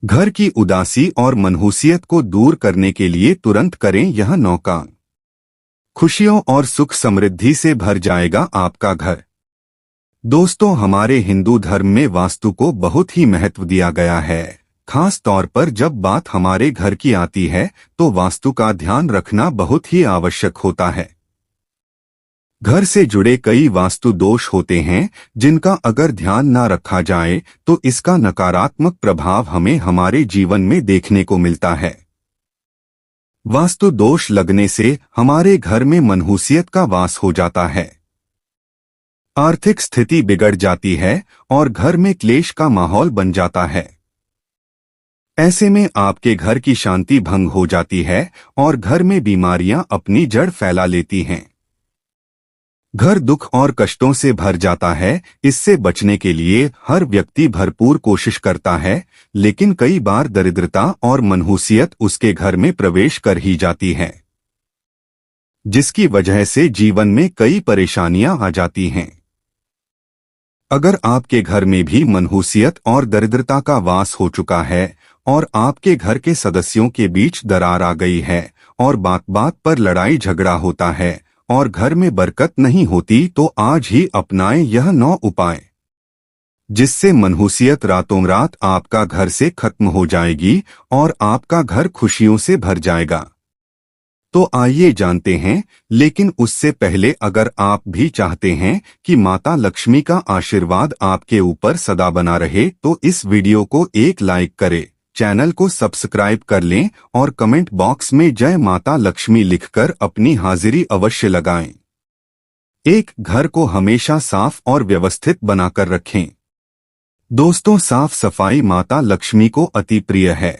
घर की उदासी और मनहूसियत को दूर करने के लिए तुरंत करें यह 9 काम। खुशियों और सुख समृद्धि से भर जाएगा आपका घर। दोस्तों, हमारे हिंदू धर्म में वास्तु को बहुत ही महत्व दिया गया है। खास तौर पर जब बात हमारे घर की आती है तो वास्तु का ध्यान रखना बहुत ही आवश्यक होता है। घर से जुड़े कई वास्तु दोष होते हैं जिनका अगर ध्यान ना रखा जाए तो इसका नकारात्मक प्रभाव हमें हमारे जीवन में देखने को मिलता है। वास्तु दोष लगने से हमारे घर में मनहूसियत का वास हो जाता है, आर्थिक स्थिति बिगड़ जाती है और घर में क्लेश का माहौल बन जाता है। ऐसे में आपके घर की शांति भंग हो जाती है और घर में बीमारियां अपनी जड़ फैला लेती हैं। घर दुख और कष्टों से भर जाता है। इससे बचने के लिए हर व्यक्ति भरपूर कोशिश करता है, लेकिन कई बार दरिद्रता और मनहूसियत उसके घर में प्रवेश कर ही जाती है, जिसकी वजह से जीवन में कई परेशानियां आ जाती हैं। अगर आपके घर में भी मनहूसियत और दरिद्रता का वास हो चुका है और आपके घर के सदस्यों के बीच दरार आ गई है और बात बात पर लड़ाई झगड़ा होता है और घर में बरकत नहीं होती, तो आज ही अपनाएं यह 9 उपाय, जिससे मनहूसियत रातों रात आपका घर से खत्म हो जाएगी और आपका घर खुशियों से भर जाएगा। तो आइए जानते हैं, लेकिन उससे पहले अगर आप भी चाहते हैं कि माता लक्ष्मी का आशीर्वाद आपके ऊपर सदा बना रहे तो इस वीडियो को एक लाइक करें, चैनल को सब्सक्राइब कर लें और कमेंट बॉक्स में जय माता लक्ष्मी लिखकर अपनी हाजिरी अवश्य लगाएं। एक घर को हमेशा साफ और व्यवस्थित बनाकर रखें। दोस्तों, साफ सफाई माता लक्ष्मी को अति प्रिय है।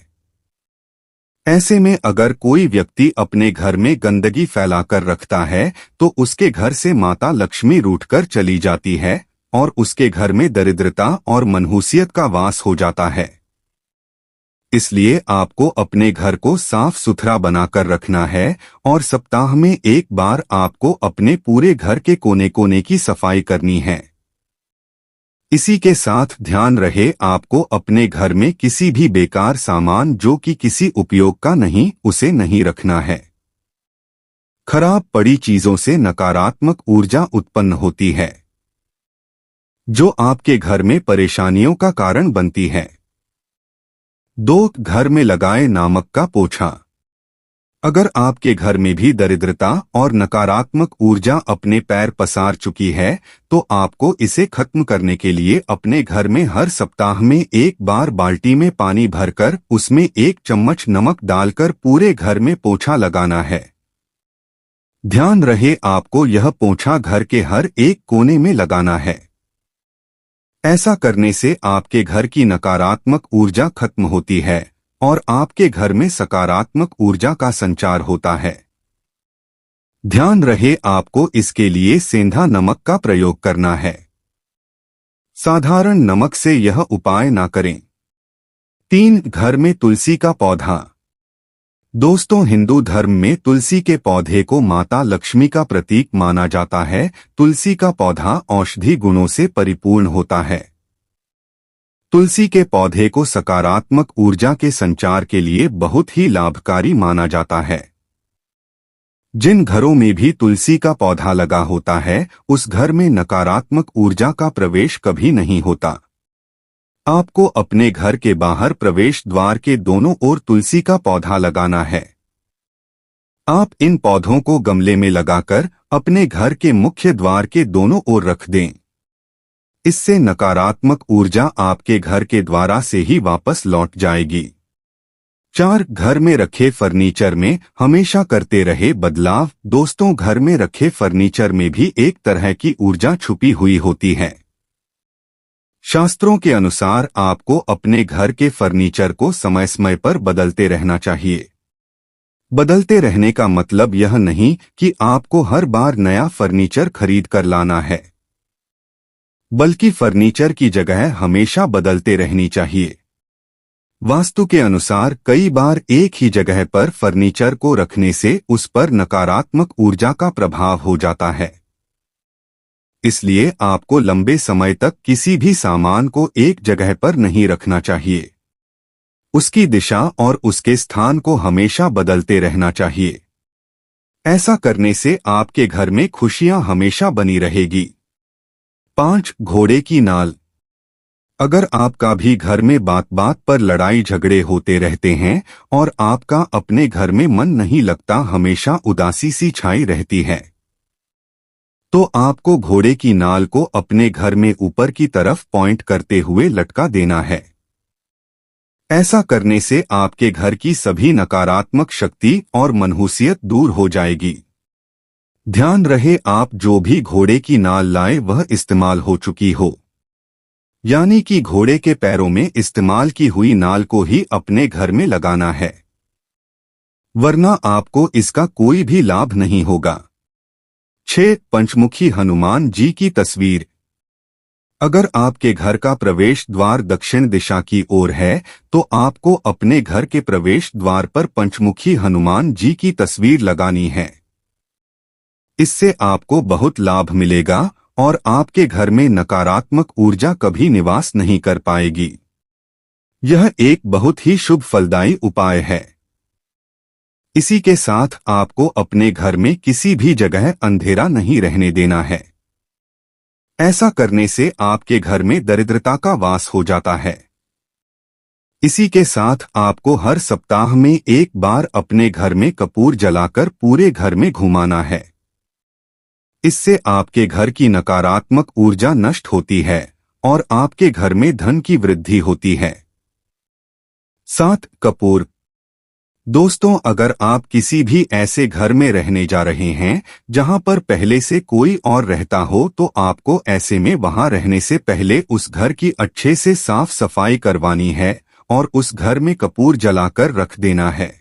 ऐसे में अगर कोई व्यक्ति अपने घर में गंदगी फैलाकर रखता है तो उसके घर से माता लक्ष्मी रूठकर चली जाती है और उसके घर में दरिद्रता और मनहूसियत का वास हो जाता है। इसलिए आपको अपने घर को साफ सुथरा बनाकर रखना है और सप्ताह में एक बार आपको अपने पूरे घर के कोने कोने की सफाई करनी है। इसी के साथ ध्यान रहे, आपको अपने घर में किसी भी बेकार सामान जो कि किसी उपयोग का नहीं, उसे नहीं रखना है। खराब पड़ी चीजों से नकारात्मक ऊर्जा उत्पन्न होती है जो आपके घर में परेशानियों का कारण बनती है। 2. घर में लगाए नमक का पोछा। अगर आपके घर में भी दरिद्रता और नकारात्मक ऊर्जा अपने पैर पसार चुकी है तो आपको इसे खत्म करने के लिए अपने घर में हर सप्ताह में एक बार बाल्टी में पानी भरकर उसमें 1 चम्मच नमक डालकर पूरे घर में पोछा लगाना है। ध्यान रहे, आपको यह पोछा घर के हर एक कोने में लगाना है। ऐसा करने से आपके घर की नकारात्मक ऊर्जा खत्म होती है और आपके घर में सकारात्मक ऊर्जा का संचार होता है। ध्यान रहे, आपको इसके लिए सेंधा नमक का प्रयोग करना है, साधारण नमक से यह उपाय ना करें। 3. घर में तुलसी का पौधा। दोस्तों, हिंदू धर्म में तुलसी के पौधे को माता लक्ष्मी का प्रतीक माना जाता है। तुलसी का पौधा औषधि गुणों से परिपूर्ण होता है। तुलसी के पौधे को सकारात्मक ऊर्जा के संचार के लिए बहुत ही लाभकारी माना जाता है। जिन घरों में भी तुलसी का पौधा लगा होता है उस घर में नकारात्मक ऊर्जा का प्रवेश कभी नहीं होता। आपको अपने घर के बाहर प्रवेश द्वार के दोनों ओर तुलसी का पौधा लगाना है। आप इन पौधों को गमले में लगाकर अपने घर के मुख्य द्वार के दोनों ओर रख दें। इससे नकारात्मक ऊर्जा आपके घर के द्वारा से ही वापस लौट जाएगी। 4. घर में रखे फर्नीचर में हमेशा करते रहे बदलाव। दोस्तों, घर में रखे फर्नीचर में भी एक तरह की ऊर्जा छुपी हुई होती है। शास्त्रों के अनुसार आपको अपने घर के फर्नीचर को समय समय पर बदलते रहना चाहिए। बदलते रहने का मतलब यह नहीं कि आपको हर बार नया फर्नीचर खरीद कर लाना है, बल्कि फर्नीचर की जगह हमेशा बदलते रहनी चाहिए। वास्तु के अनुसार कई बार एक ही जगह पर फर्नीचर को रखने से उस पर नकारात्मक ऊर्जा का प्रभाव हो जाता है। इसलिए आपको लंबे समय तक किसी भी सामान को एक जगह पर नहीं रखना चाहिए। उसकी दिशा और उसके स्थान को हमेशा बदलते रहना चाहिए। ऐसा करने से आपके घर में खुशियां हमेशा बनी रहेगी। 5. घोड़े की नाल। अगर आपका भी घर में बात बात पर लड़ाई झगड़े होते रहते हैं और आपका अपने घर में मन नहीं लगता, हमेशा उदासी सी छाई रहती है, तो आपको घोड़े की नाल को अपने घर में ऊपर की तरफ पॉइंट करते हुए लटका देना है। ऐसा करने से आपके घर की सभी नकारात्मक शक्ति और मनहूसियत दूर हो जाएगी। ध्यान रहे, आप जो भी घोड़े की नाल लाए वह इस्तेमाल हो चुकी हो, यानी कि घोड़े के पैरों में इस्तेमाल की हुई नाल को ही अपने घर में लगाना है, वरना आपको इसका कोई भी लाभ नहीं होगा। 6. पंचमुखी हनुमान जी की तस्वीर। अगर आपके घर का प्रवेश द्वार दक्षिण दिशा की ओर है तो आपको अपने घर के प्रवेश द्वार पर पंचमुखी हनुमान जी की तस्वीर लगानी है। इससे आपको बहुत लाभ मिलेगा और आपके घर में नकारात्मक ऊर्जा कभी निवास नहीं कर पाएगी। यह एक बहुत ही शुभ फलदायी उपाय है। इसी के साथ आपको अपने घर में किसी भी जगह अंधेरा नहीं रहने देना है। ऐसा करने से आपके घर में दरिद्रता का वास हो जाता है। इसी के साथ आपको हर सप्ताह में एक बार अपने घर में कपूर जलाकर पूरे घर में घुमाना है। इससे आपके घर की नकारात्मक ऊर्जा नष्ट होती है और आपके घर में धन की वृद्धि होती है। 7. कपूर। दोस्तों, अगर आप किसी भी ऐसे घर में रहने जा रहे हैं जहां पर पहले से कोई और रहता हो तो आपको ऐसे में वहां रहने से पहले उस घर की अच्छे से साफ सफाई करवानी है और उस घर में कपूर जलाकर रख देना है।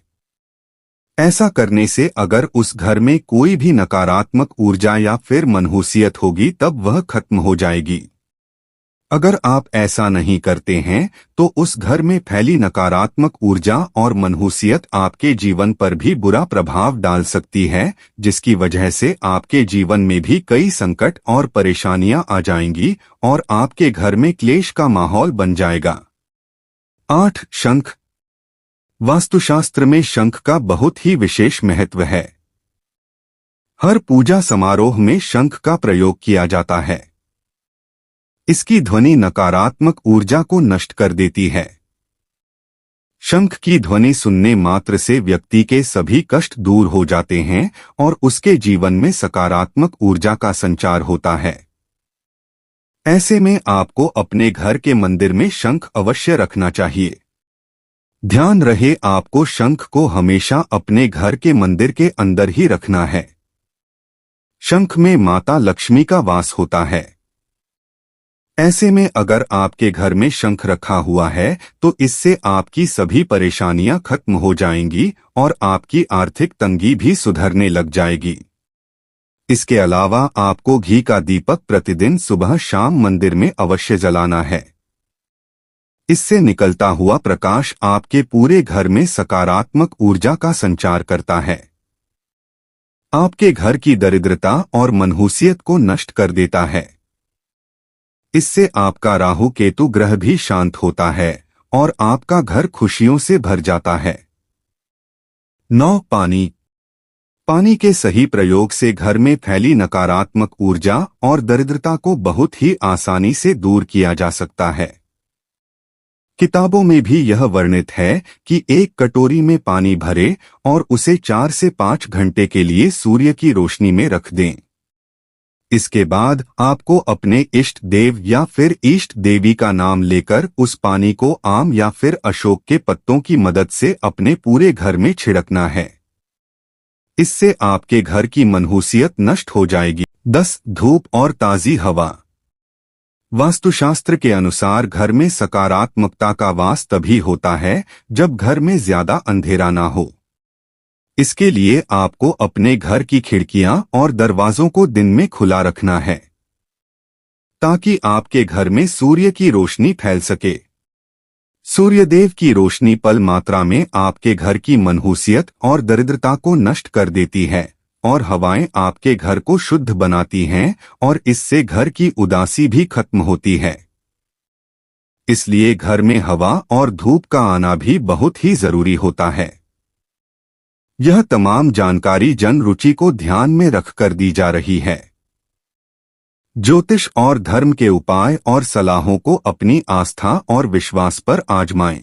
ऐसा करने से अगर उस घर में कोई भी नकारात्मक ऊर्जा या फिर मनहूसियत होगी तब वह खत्म हो जाएगी। अगर आप ऐसा नहीं करते हैं तो उस घर में फैली नकारात्मक ऊर्जा और मनहूसियत आपके जीवन पर भी बुरा प्रभाव डाल सकती है, जिसकी वजह से आपके जीवन में भी कई संकट और परेशानियां आ जाएंगी और आपके घर में क्लेश का माहौल बन जाएगा। 8. शंख। वास्तुशास्त्र में शंख का बहुत ही विशेष महत्व है। हर पूजा समारोह में शंख का प्रयोग किया जाता है। इसकी ध्वनि नकारात्मक ऊर्जा को नष्ट कर देती है। शंख की ध्वनि सुनने मात्र से व्यक्ति के सभी कष्ट दूर हो जाते हैं और उसके जीवन में सकारात्मक ऊर्जा का संचार होता है। ऐसे में आपको अपने घर के मंदिर में शंख अवश्य रखना चाहिए। ध्यान रहे, आपको शंख को हमेशा अपने घर के मंदिर के अंदर ही रखना है। शंख में माता लक्ष्मी का वास होता है। ऐसे में अगर आपके घर में शंख रखा हुआ है तो इससे आपकी सभी परेशानियां खत्म हो जाएंगी और आपकी आर्थिक तंगी भी सुधरने लग जाएगी। इसके अलावा आपको घी का दीपक प्रतिदिन सुबह शाम मंदिर में अवश्य जलाना है। इससे निकलता हुआ प्रकाश आपके पूरे घर में सकारात्मक ऊर्जा का संचार करता है, आपके घर की दरिद्रता और मनहूसियत को नष्ट कर देता है। इससे आपका राहु केतु ग्रह भी शांत होता है और आपका घर खुशियों से भर जाता है। 9. पानी। पानी के सही प्रयोग से घर में फैली नकारात्मक ऊर्जा और दरिद्रता को बहुत ही आसानी से दूर किया जा सकता है। किताबों में भी यह वर्णित है कि एक कटोरी में पानी भरें और उसे 4 से 5 घंटे के लिए सूर्य की रोशनी में रख दें। इसके बाद आपको अपने इष्ट देव या फिर इष्ट देवी का नाम लेकर उस पानी को आम या फिर अशोक के पत्तों की मदद से अपने पूरे घर में छिड़कना है। इससे आपके घर की मनहूसियत नष्ट हो जाएगी। 10. धूप और ताजी हवा। वास्तुशास्त्र के अनुसार घर में सकारात्मकता का वास तभी होता है जब घर में ज्यादा अंधेरा ना हो। इसके लिए आपको अपने घर की खिड़कियां और दरवाजों को दिन में खुला रखना है ताकि आपके घर में सूर्य की रोशनी फैल सके। सूर्यदेव की रोशनी पल मात्रा में आपके घर की मनहूसियत और दरिद्रता को नष्ट कर देती है और हवाएं आपके घर को शुद्ध बनाती हैं और इससे घर की उदासी भी खत्म होती है। इसलिए घर में हवा और धूप का आना भी बहुत ही जरूरी होता है। यह तमाम जानकारी जन रुचि को ध्यान में रखकर दी जा रही है। ज्योतिष और धर्म के उपाय और सलाहों को अपनी आस्था और विश्वास पर आजमाएं।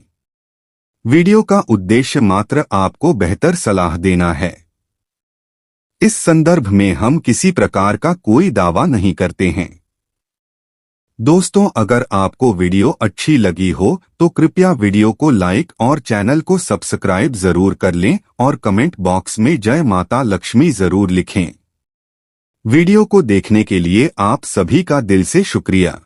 वीडियो का उद्देश्य मात्र आपको बेहतर सलाह देना है। इस संदर्भ में हम किसी प्रकार का कोई दावा नहीं करते हैं। दोस्तों, अगर आपको वीडियो अच्छी लगी हो तो कृपया वीडियो को लाइक और चैनल को सब्सक्राइब जरूर कर लें और कमेंट बॉक्स में जय माता लक्ष्मी जरूर लिखें। वीडियो को देखने के लिए आप सभी का दिल से शुक्रिया।